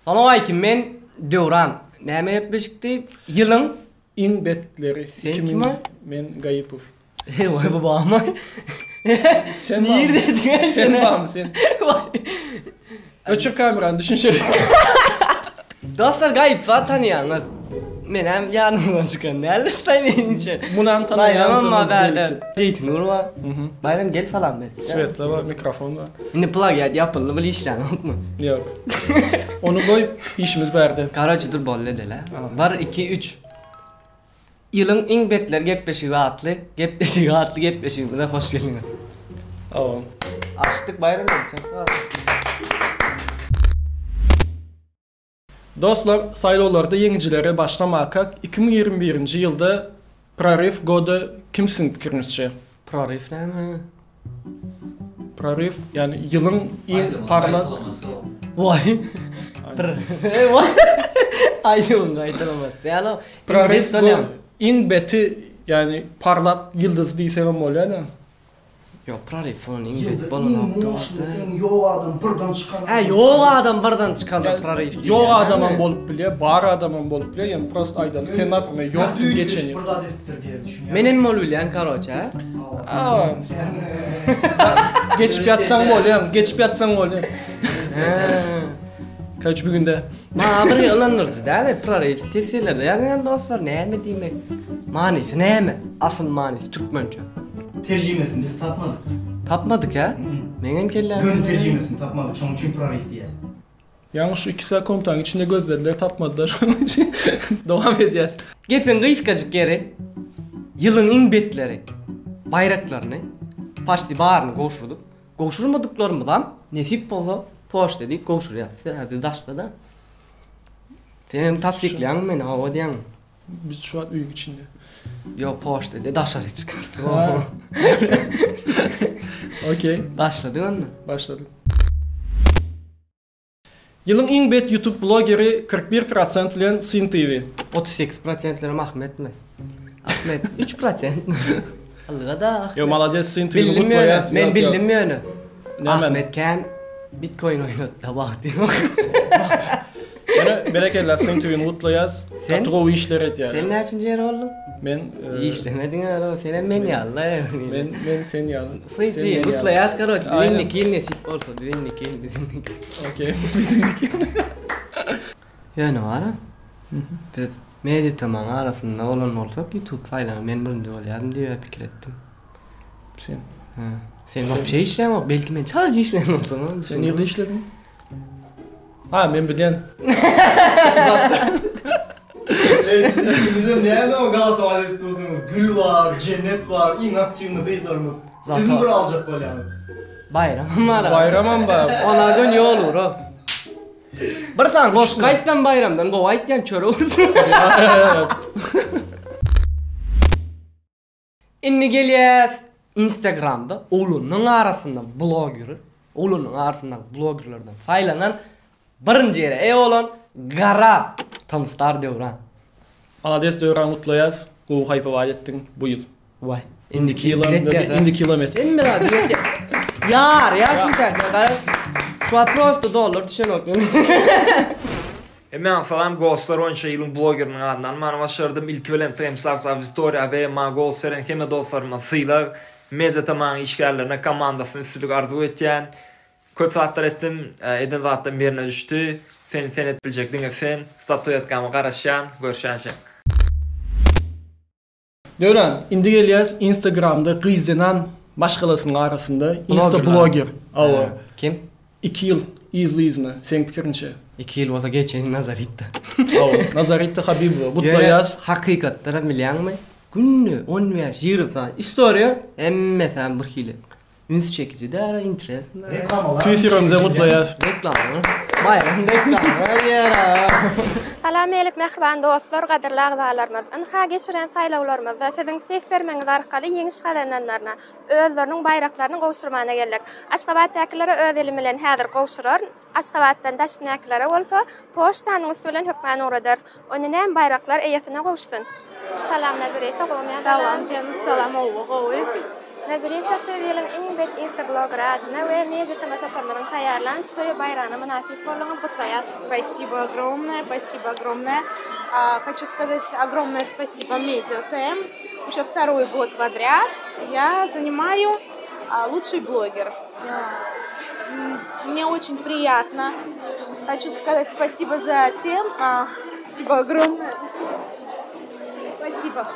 Salam aleyküm, men Döwran. Näme ýetmişikdi? Ýylyň in betleri. Sen kim o? Men Gayipov. Vay babam. Sen Nerede diýen? Sen bam sen. Öçür kameranı düşün şöyle. Dostlar Gayip tanıyanlar. Men hem yanımdan çıkan näler saymayınca. Munan tanıyan Bayram berdi. Jeytin urma. Bayram gel falan ver. Svetla var, mikrofon var. Indi plug yapıldı bil işler unutma. Yok. Onu koyup işimiz berdi. Karaçı dur bolle dele. 1 2 3. Ýylyň iň betler gepleşigi atly, gepleşigine hoş geldiňiz. Awa. Açtık bayram geçecek. Dostlar, saýlawlarda ýeňjilere başlamaka 2021-nji ýylda Prorif goda kimsiň pikirinizçe? Prorif näme? Prorif yani ýylyň iň parlak. Vay. Vay. Aýdym gaýtaramaz. Ýa-ni Prorif iň beti yani parlak ýyldız diýsem bolýar. Yo, Prorif onun iň beti bolanapdy. Ýok adam birden çıkan. Ýok adam birden çıkanda Prorif diýär. Ýok adamam bolup bilýär, bar adamam bolup bilýär. Yani prost aýdym. Sen näme ýok geçeni. Bir zat ettir diye düşünýär. Menem bolýan karoça. Geçip ýatsaň bolýar, geçip ýatsaň bolýar. Kaç bugünde? Ma bir ýylanyrdy däl Prorif tesirlerde. Ýa-ni dostlar näme diýmek? Manysy näme? Asıl manysy türkmençe. Terjimesini biz tapmadık. Tapmadık ha? Meňem kelle. Gön terjimesini tapmadık. Şoň üçin Prorif diýär. Yani şu 2 sekundan içinde gözlediler tapmadılar. Devam edeceğiz. Gepin gıyskacık geri. Ýylyň iň betleri. Bayraklaryny. Paşty barını goşurduk. Goşurmadıklarymyzdan nesip bolsa poş dedik goşurýar. Sebäbi daşda da. Senem tasdikleýän men hawa diýän. Biz şu an üýüň içinde. Yo poş dedi daşary çıkardı. Okey. Başladı onu. Başladık. Ýylyň iň bet YouTube blogeri 41% bilen Sin TV. 38%'lerim Ahmetmi? Ahmet 3%. Allığa da. Yo malades Sin TV Bildim mutlu. men bildim ýöne. Näme? Ahmet kan Bitcoin oýnatdy wagty. Yine berekeler Sin TV'ni mutlu yaz. Sen? Katro işler et yani. Sen näçinji ýer oldun? Men İşlemedin ýa, sen men ýalla. men sen yani. Sıy mutlu yaz karoç. Bilinlik ýyl nesip bolsa, bilinlik ýyl bizinlik. Okey. Bizimki. Ýöne wara. Biz medya tamam arasynda bolan bolsak YouTube faýlany men birinji bolýardym diýip pikir etdim. Sen. Sen bap şey işlemok, belki men çarjy işlemok oldum. Sen ýerde işledin? Ha, men bilen. Bizim näme o Galatasaray etdiňiz? Gül var, cennet var, iň aktivni beýlerimiz. Sizin bir aljak bolýar. Bayram var. Bayramam bar. Ona gün ýol ur. Bir san goş gaýtdan bayramdan go aýtýan çöre ursun. Inni gelýäs Instagramda oğlunun arasında bloggerlerden faylanan birinci yere oğlan Gara Tamstar Döwran. Malades Döwran mutlu yaz. O haypa vaat ettin bu yıl. Vay. Indiki kilometre. Sen mi lan direkt yar ya sen kardeş. Şu an prosto dollar düşünök. Men salam Ghostlar oyunçy ýylyň blogeriniň adynan many başardım. İlki bilen Temsar Historia we ma gol seren keme dostlaryma syýlar. Meze tamam işgärlerine komandasyny üstünlük arzu etýän. Köp saatlar etdim. Eden zatdan birine düştü. Fen etbiljekdiň fen statuetkamy garaşýan, görüşýänçe. Döwran, indi gelýäs Instagramda gyzynan başgalasynyň arasynda Insta blogger. Awa. Kim? 2 ýyl izleyizine. Sen pikirinçe? 2 ýyl bolsa geçen Nazaritda. Awa. Nazaritda Habibova. Mutlu yaz. Hakykatda bilýärmi? Günni 10 ýaş 20 saat istoriýa emme sen bir hile. Üns çekici de interes. Tüysürümüze mutlu yaz. Reklam. Bayram reklam. Yara. Salam elik mehriban dostlar, gaderli agdalarymyz. Inha geçiren saýlawlarymyzda siziň ses bermeňiz arkaly ýeňi şahadanlarna özleriniň bayraklaryny gowşurmana geldik. Aşgabatdakileri öz eli bilen häzir gowşurar. Aşgabatdan daşnaklara bolsa poçtanyň bilen hökmän uradyr. Onunam bayraklar eýesine gowşsun. Salam Nazireta, Salam canım, salam oğlu. Nazariye Tatlı'nın İngbet Instablogger adına ve Medya Toparmanın tayarlan şöyle bayrağına münasip olan kutlayat. Спасибо огромное, спасибо огромное. Хочу сказать огромное спасибо Media ТМ. Уже второй год подряд я занимаю лучший блогер. Мне очень приятно. Хочу сказать спасибо за тем. Спасибо огромное. Спасибо.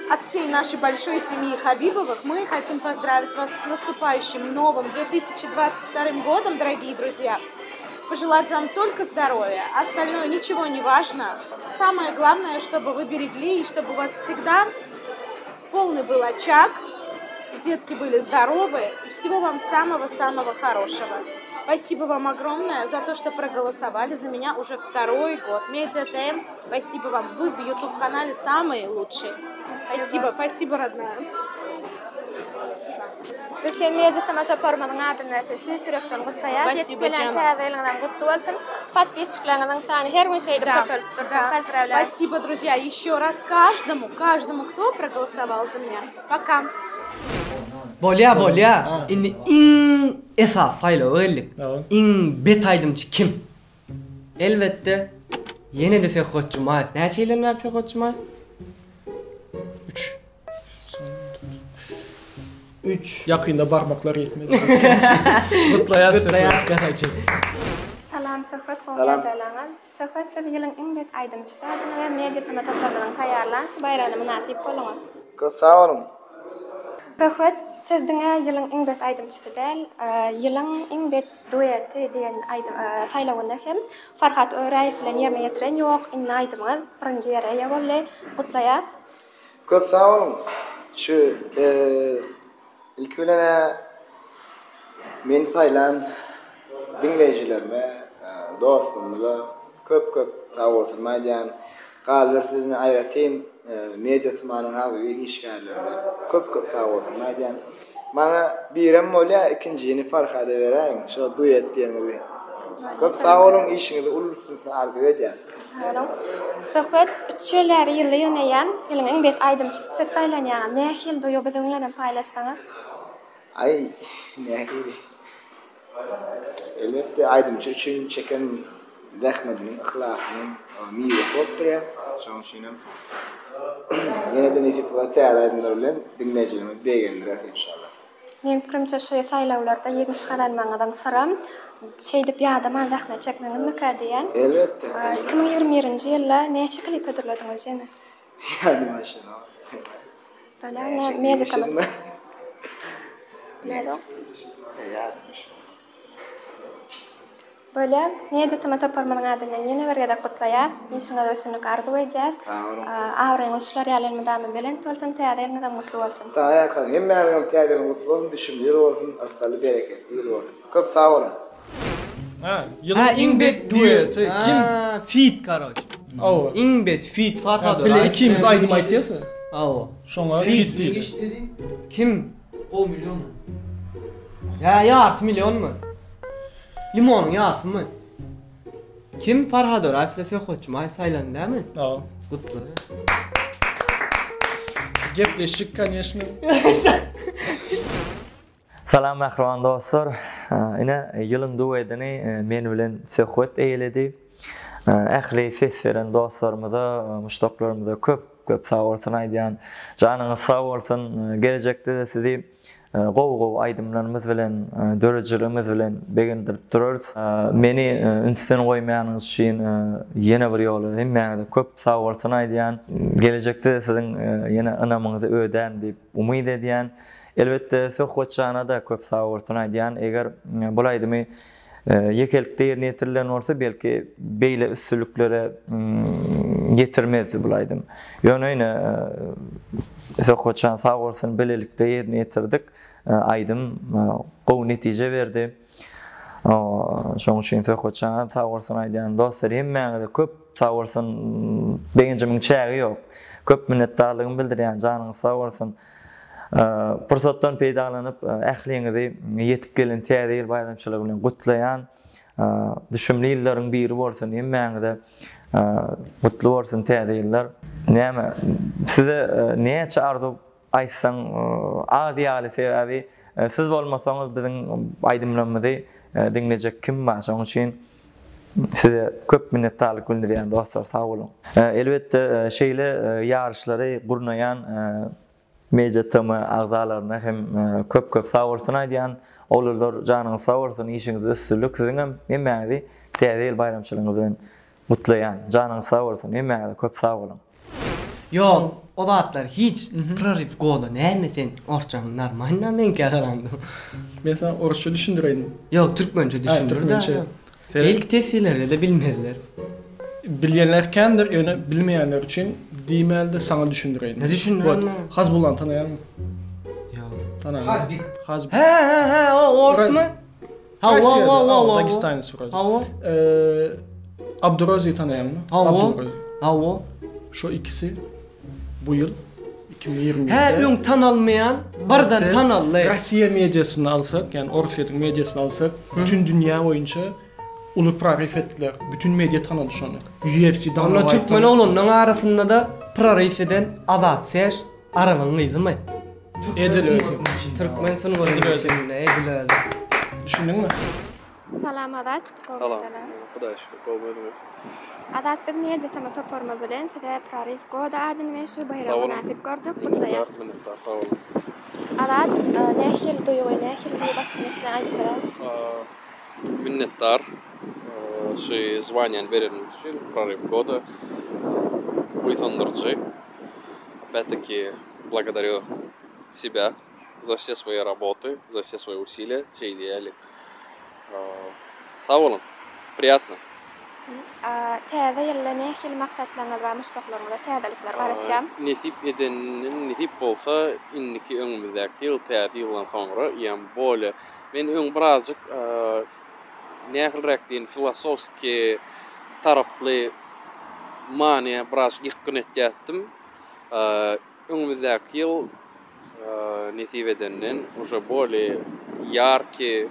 От всей нашей большой семьи Хабибовых мы хотим поздравить вас с наступающим новым 2022 годом, дорогие друзья. Пожелать вам только здоровья, остальное ничего не важно. Самое главное, чтобы вы берегли и чтобы у вас всегда полный был очаг, детки были здоровы. Всего вам самого-самого хорошего. Спасибо вам огромное за то, что проголосовали за меня уже второй год. Media ТМ, спасибо вам. Вы в YouTube-канале самые лучшие. Спасибо, родная. Lütfen Medya Toparmanın adına siz yürekten kutlayat. Спасибо, Cem. Kutlu olsun. Подписчикларыңның саны her gün şeyde Да, поздравляю. Спасибо, друзья, еще раз каждому, кто проголосовал за меня. Пока. Bolya. Indi in esas sayla öylük. In betaydımçı kim? Elbette yine de Sekhoçumay. Ne şeyler var Sekhoçumay? 3. Yakında parmaklar yetmedi. Kutlayat. Salam Sekhoç, konuşalarınız. Sekhoç, siz yılın İngbet aydımçısı adına ve Medya Toparmanın tayarlan şu bayrağına münasip olun. Çok sağ olun. Sekhoç, sizdin yılın İngbet aydımçısı değil, yılın İngbet dueti diyen saylavında hem Farhat Örayev ile yerine getiren yok, inna aydımız, birinci yere yavalle kutlayat. Çok sağ olun. Şu ilk bilene men saylan dinleyicilerime, dostlarıma köp sağ olsun. Madem kalır sizin ayratin Medya Toparmanın abi işgallerine köp sağ olsun. Madem bana birim öyle ikincini Farhat'a vereyim. Şu duyet diyemizi. Köp sağ olun, işinizi ulursunuz arzu edin. Sekhoç, 3 yılları yılayan yılın İngbet aydımçısı saylanyan. Ne hil duyu bizimle paylaştınız? Ay ne gibi? Elbette aydımcı için çeken zahmetinin, ahlakının miyve kopturuyor. Son şeyim. Yine de nefip ve teğerlerimle dinleyicilerime beğendiler inşallah. Men pikirimçe şu saylavlarda yeniş kalanmaňydan soram. Şeyde bir adam andaqna çekmeňiz mika diýen. Elbette. 2021-nji ýylda näçe klip ödürlediňiz jemi? Yani maşallah. Bala Medya Toparman. Nälo? Böyle Medya Toparmanın adına yeni bir ýerde kutlaýar. İşiňiz ösünlik arzu edýäs. Awraňyz şular ýalyny davam bilen tolsun täzeleriniň mutlu bolsun. Taýýar kalan. Hemmäňiň täzeleriniň mutlu bolsun, düşünýär bolsun, arsaly bereketli bolsun. Köp sağ olun. Yılın İngbet dueti. Kim? Feat karoç. Awa. İngbet feat Farhat. Bile ikimiz aydym aýtýarsy. Awa. Şoňa fit diýdi. Kim? 10 milyon. Ya yartı milyon mu? Limonun yartı mı? Kim Farhat Örayev ile Sekhoçumay saylan değil mi? Awa. Kutlu. Gepleşik, конечно. Salam ahran dostlar. Ine yılın duetini men bilen Sekhoç eýledi. Ähli ses veren dostlarymyza, muştoklarymyza köp sağ bolsun aýdýan. Janyňyz sağ bolsun. Gelecekde de sizi gow aýdymlarymyz bilen, dörejiligimiz bilen begendirip durarys. Meni ünsüden goýmaýanyňyz üçin ýene bir ýoly hemmäňize köp sağ bolsun aýdýan. Gelecekde de siziň ýene ynamyňyzy öden diýip umyt edýän. Elbette Sekhoçana da köp sağ bolsun aýdýan. Eger bol aýdymy yekelikde ýerine ýetirilen bolsa belki beýle üstünliklere getirmezdi bol aýdym. Ýöne Sekhoçan sağ bolsun belelikde ýerine ýetirdik. Aýdym gowy netije berdi. Şoň üçin Sekhoçana sağ bolsun aýdýan dostlar hemmäňize köp sağ bolsun. Beňjimiň çägi ýok. Köp minnetdarlygymy bildirýän janyňyz sağ bolsun. Pursatdan peýdalanyp ähliňizi ýetip gelen täze ýyl bayramçylygy bilen gutlaýan düşümli ýyllaryň biri bolsun hemmäňize mutlu bolsun täze ýyllar. Näme size näçe arzu aýtsaň ady ýaly sebäbi siz bolmasaňyz biziň aýdymlarymyzy dinlejek kim bar? Şoň üçin size köp minnetdarlyk bildirýän dostlar, sag bolun. Elbetde şeýle ýarşlary gurnaýan media agzalaryna hem köp sag bolsun aýdýan olar janyňyz sag bolsun, işiňiz ösürlük siziň hem emmäňizi täze bayramçylygyňyz bilen mutlaýan. Janyňyz sag bolsun, emmäňizi köp sag bolun. Yok, o zatlar hiç prorif goda näme sen orçaň normal men kärandy. Ben sana Orçça düşündüreyim. Yok, Türkmençe düşündür da. Türkmençe. Belki tesirlerde de bilmediler. Bilýänler kendir, ýöne bilmeýänler üçin diýmelde sana düşündüreyim. Ne düşündüreyim? Hazbullan tanaýarmy? Yok. Tanamam. Hazbik. Hazbik. He, o orsmu? Ha, Dagistan'ı soracağım. Hava. Abdurrazi tanıyan mı? Hava. Şu ikisi bu yıl 2020'de. He, ön tanalmayan, bardan tanallı. Rusya medyasını alsak, yani Orsiya'nın medyasını alsak, bütün dünya boyunca ulu prarif ettiler. Bütün medya tanıdı şunu. UFC'dan Onunla Türkmen oğlunun arasında da prarif eden Azat Ser, arabanın izi mi? Edil özü. Türkmen sınıfının içinde Edil özü. Düşündün mü? Salam Azat. Salam. Xuda şükür, qowmadymyz. Azat biz media tama toparmaz bilen size prarif goda adyn we şu bayramyna nasip gördük. Kutlaýar. Minnetdar, sag bolun. Azat nähil duýgy başlanyşyna aýtdylar. Minnetdar. Şu званиýany bereniň üçin prorив года. Уйсандырчы. Опять-таки благодарю себя за все свои работы, за все свои усилия, чей идеали. Sağ olun. Приятно. Täze ýylla nähil maksatlaryňyz we muşdoklaryňyzda täzelikler garaşýan. Nesip bolsa inniki öňümüzdäki ýyl täze ýyldan soňra ýa-ni bole men birazjyk nähilrek diýen filosofski taraply manyň biraz ýykyn etdim. Öňümüzdäki ýyl nesip edenden уже более яркий,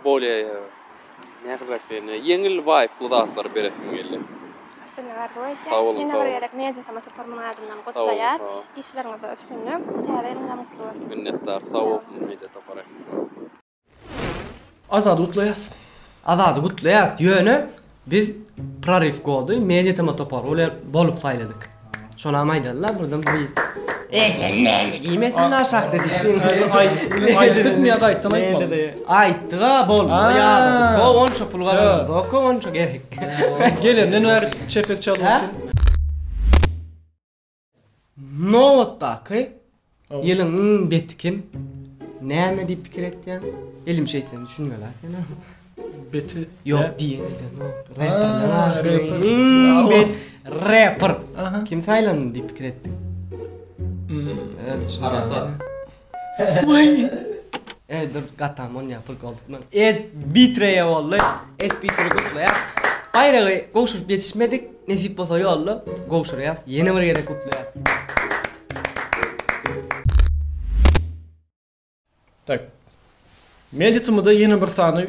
более nähilrek diýen ýeňil vibe zatlar beresim geldi. Üstünlük arzu etjek. Ýene bir ýerek media tama toparmanyň adyndan gutlaýar. İşleriňizde üstünlük, täzeleriniňizde mutly bolsun. Minnetdar, sag bolsun media topary. Azad gutlaýas. Azad gutlaýas. Ýöne biz prarif goda media tama topar bolup saýladyk. Şona maýdanlar buradan bir sen näme diýmesin aşak dedik. Aýtdyk mı ýa-da aýtdan aýtmadyk? Aýtdyk bolmaly ýa-da. Kowança pul galandy. Kowança gerek. Gelin, näme çepet çalýar? Nowatdaky ýylyň betkim näme diýip pikir etýän? Elim şey sen düşünmeler sen. Beti yok diýeneden o. Rapper. Kim saýlandy diýip pikir etdi. Evet, Arasat. Dur gatamon yapır goldman. Bitreye vallahi. Bitre kutlaýar. Bayragy goşup ýetişmedik. Nesip bolsa ýolly goşurýas. Ýene bir ýere kutlaýas. Tak. Mediatymyda ýene bir sany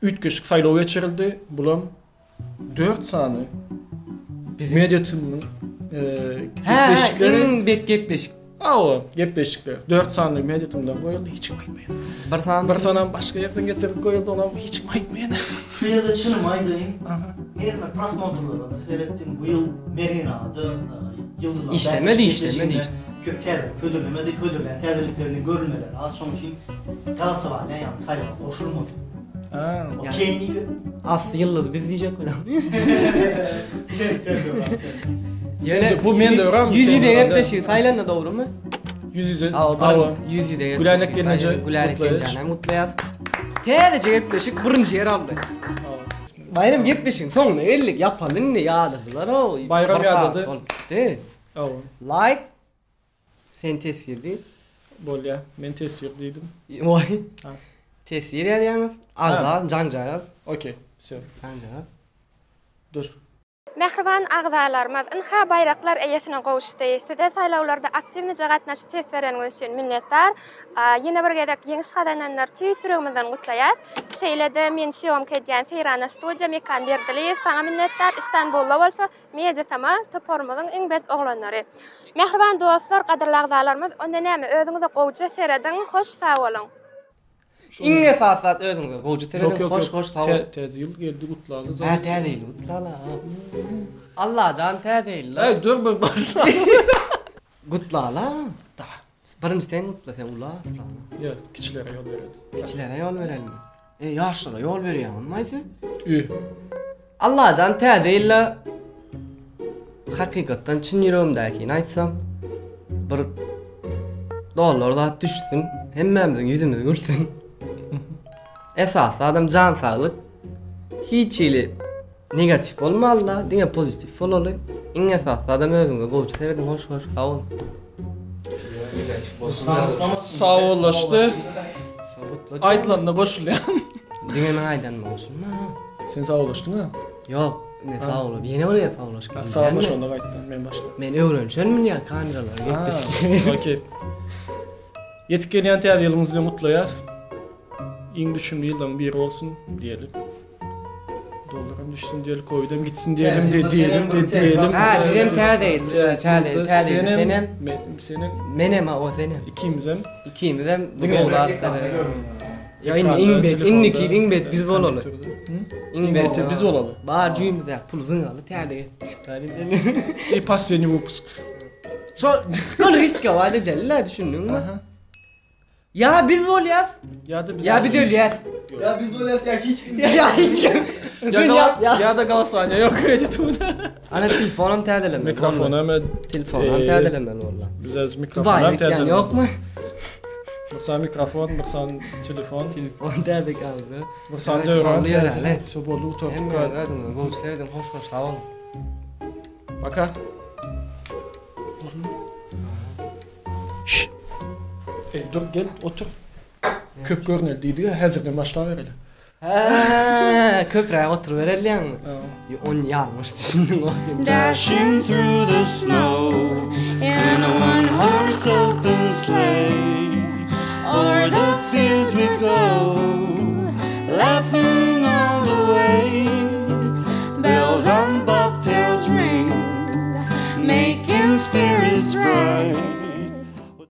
ütgeşik saýlaw geçirildi. Bulam 4 sany. Biz mediatymyň gepleşikleri bet gepleşik. O gepleşikler 4 sany mediatymdan goýuldy, hiç kim aýtmaýan. Bir sany başga ýerden getirip goýuldy, onam hiç kim aýtmaýan. Şu ýerde çynym aýdyň. Nerme prosmotrlary seyretdim bu ýyl Merina'da ýyldızlar. İşlemedi. Köp ködürlemedi, ködürlen täzeliklerini görülmeler. Az şoň üçin Galatasaray ýa-ni saýlaw goşulmady. O keýnigi asly ýyldız biz diýjek bolam. Yani bu men de öğrendim. Yüz yüze gepleşik saýlandy dogrymy? Yüz yüze. Yüz yüze gepleşik. Gülenlik gelince mutlaýas. Täze gepleşik birinji ýer aldy. Bayram gepleşik soňra ellik ýapalyny ýadadylar o. Bayram ýadady. Like sen tesirdi. Bolýa, men tesir diýdim. Oy. Tesir ýadyňyz. Azad, janjaz. Okey, sen. Janjaz. Dur. Mehriban agzalarymyz inha bayraklar eýesine gowuşdy. Size saýlawlarda aktivnice gatnaşyp ses bereniňiz üçin minnetdar. Ýene bir gezek ýeňi şadananlar tüýsürüňizden gutlaýar. Şeýlede men şowum kedýän Feyrana studiýa mekan berdili. Saňa minnetdar. İstanbulda bolsa Mediatama topormyzyň iň bet oglanlary. Mehriban dostlar, gadyrly agzalarymyz, onda näme özüňize gowjy seredin, hoş sag bolun. İnge saat ödüňize gowjy seredin, hoş sag bolun. Tez ýyl geldi gutlaly. Ha, täzeýil gutlala. Allah can täzeýil. Dur bir başla. Gutlala. Da. Birinçden gutla sen ula sıra. Ya kiçilere yol verelim. Kiçilere yol verelim. Yaşlara yol berýän bolmaýsyz? Allah can täzeýil. Hakykatdan çyn ýüregimdäki aýtsam, bir dollarda düşsün, hemmemizin ýüzümüz gülsün. Esas adam can saglyk. Hiç ili negatif bolmaly, diňe pozitif bolaly. Iň esas adam özüňe gowjy seredin, hoş sag ol. Sağ olaşdy. Aýdylanda goşulýan. Diňe men aýdanma goşulma. Sen sağ olaşdyň ha? Ýok, ne sağ ol. Ýene oraya sağ olaş. Sağ olaş onda gaýtdan men başla. Men öwrenşenmin ýa kameralar geçmiş. Okey. Yetip gelýän täze ýylyňyzy gutlaýas. İň düşünýär ýyldan biri bolsun diýelim. Dolarym düşsün diýelim, koýdam gitsin diýelim, diýelim. Ha, birem täzeýil. Täzeýil. Senem. Menem o senem. İkimizem bu gowlatlar. Ya iň bet biz bolaly. Iň bet biz bolaly. Bar jüýümizde puluzyň aly täze. Passyony wypysk. Şo kol riska wady della düşündüňmi? Ya biz bolýas. Ya biz ölýäs. Ya biz bolýas ya hiç kim. Ya hiç kim. Ya da galasanya yok editunda. Ana telefonum täzelenme. Mikrofonum telefonum täzelenme walla. Biz az mikrofonum täzelenme. Yokmu? Bir mikrofon, bir telefon. Telefon täze kaldy. Bir döwran täze. Şo bolu top. Gowçlerden hoş sag ol. Baka. Dur gel otur. Köp görnel diýdi, häzirden başla berelim. Köpräk oturup berelýärmi? On ýalňyş düşündiň o. Dashing through the snow in a one-horse open sleigh.